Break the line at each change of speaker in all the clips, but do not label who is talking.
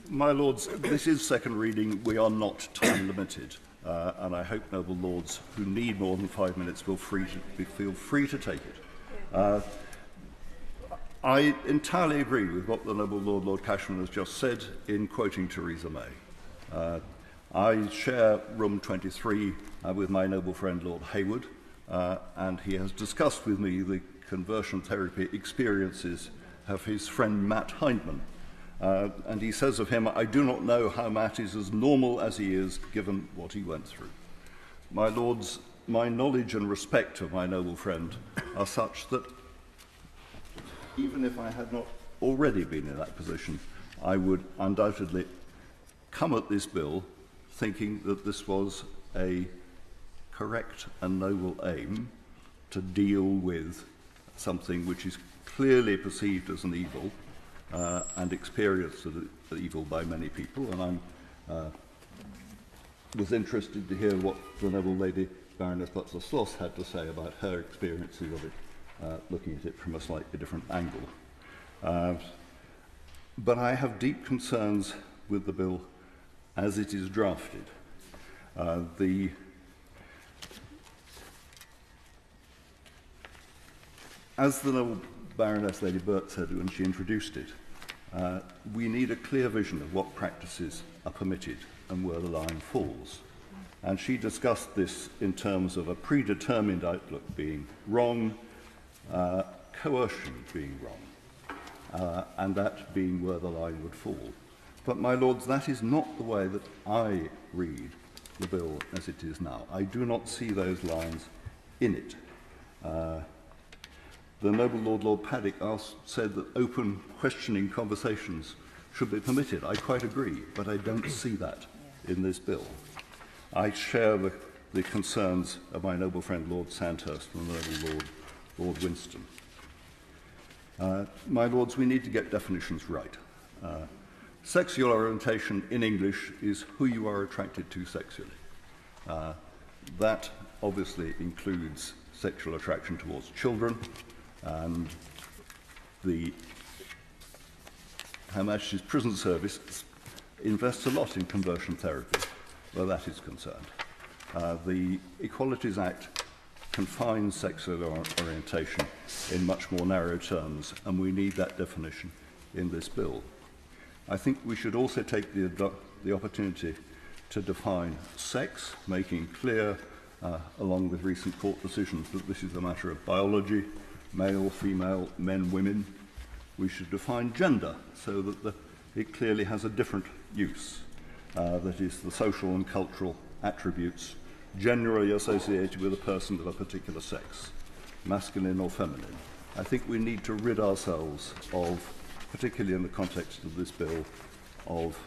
My Lords, this is second reading. We are not time limited. And I hope noble lords who need more than 5 minutes will feel free to take it. I entirely agree with what the noble Lord Cashman has just said in quoting Theresa May. I share room 23 with my noble friend Lord Hayward, and he has discussed with me the conversion therapy experiences of his friend Matt Hindman. And he says of him, I do not know how Matt is as normal as he is, given what he went through. My Lords, my knowledge and respect of my noble friend are such that even if I had not already been in that position, I would undoubtedly come at this bill thinking that this was a correct and noble aim to deal with something which is clearly perceived as an evil, and experienced as an evil by many people, and I was interested to hear what the noble lady Baroness Burt had to say about her experiences of it, looking at it from a slightly different angle. But I have deep concerns with the bill as it is drafted. As the noble Baroness Lady Burt said when she introduced it, we need a clear vision of what practices are permitted and where the line falls. And she discussed this in terms of a predetermined outlook being wrong, coercion being wrong, and that being where the line would fall. But, my Lords, that is not the way that I read the bill as it is now. I do not see those lines in it. The noble Lord Paddock said that open, questioning conversations should be permitted. I quite agree, but I don't see that in this bill. I share the concerns of my noble friend Lord Sandhurst and the noble Lord Winston. My Lords, we need to get definitions right. Sexual orientation in English is who you are attracted to sexually. That obviously includes sexual attraction towards children, and the Her Majesty's Prison Service invests a lot in conversion therapy where that is concerned. The Equalities Act confines sexual orientation in much more narrow terms, and we need that definition in this bill. I think we should also take the opportunity to define sex, making clear, along with recent court decisions, that this is a matter of biology, male, female, men, women. We should define gender so that it clearly has a different use, that is, the social and cultural attributes generally associated with a person of a particular sex, masculine or feminine. I think we need to rid ourselves of, particularly in the context of this bill, of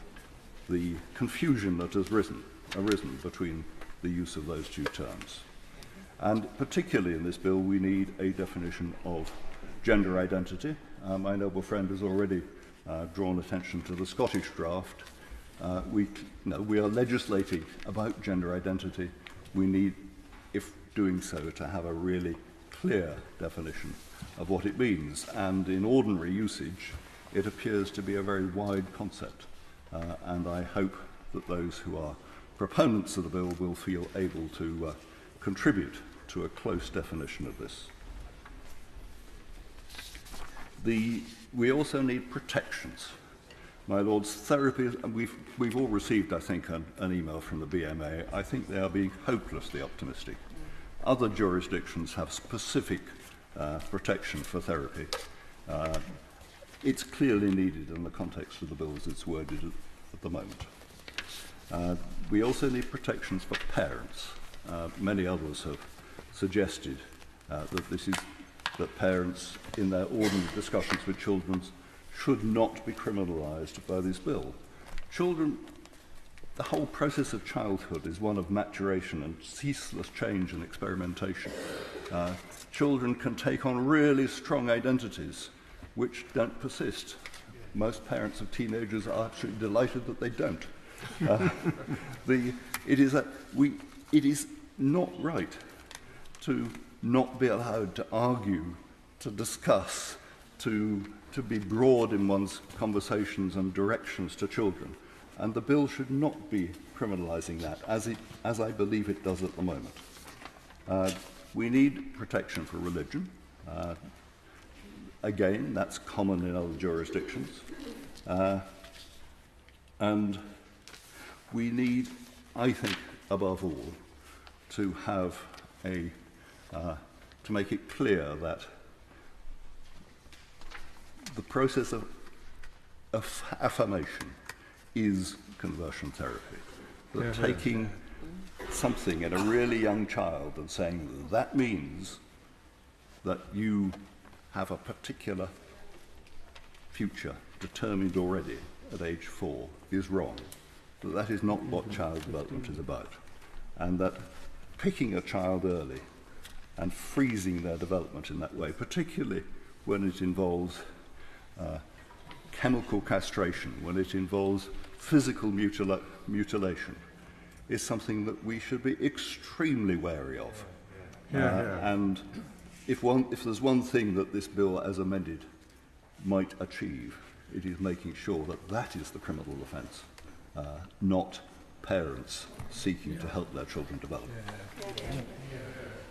the confusion that has arisen between the use of those two terms. And particularly in this bill, we need a definition of gender identity. My noble friend has already drawn attention to the Scottish draft. We are legislating about gender identity. We need, if doing so, to have a really clear definition of what it means. And in ordinary usage, it appears to be a very wide concept. And I hope that those who are proponents of the bill will feel able to contribute to a close definition of this. We also need protections. My Lords, therapy, and we've all received, I think, an email from the BMA. I think they are being hopelessly optimistic. Other jurisdictions have specific protection for therapy. It's clearly needed in the context of the bill as it's worded at the moment. We also need protections for parents. Many others have suggested that parents, in their ordinary discussions with children, should not be criminalised by this bill. Children, the whole process of childhood is one of maturation and ceaseless change and experimentation. Children can take on really strong identities which don't persist. Most parents of teenagers are actually delighted that they don't. It is not right to not be allowed to argue, to discuss, to be broad in one's conversations and directions to children. And the bill should not be criminalising that, as I believe it does at the moment. We need protection for religion. Again, that's common in other jurisdictions. And we need, I think, above all, to have to make it clear that the process of affirmation is conversion therapy. That taking something in a really young child and saying that means that you have a particular future determined already at age 4 is wrong. That is not what child development is about. And that picking a child early and freezing their development in that way, particularly when it involves chemical castration, when it involves physical mutilation, is something that we should be extremely wary of. And if there's one thing that this bill, as amended, might achieve, it is making sure that that is the criminal offence, not parents seeking to help their children develop.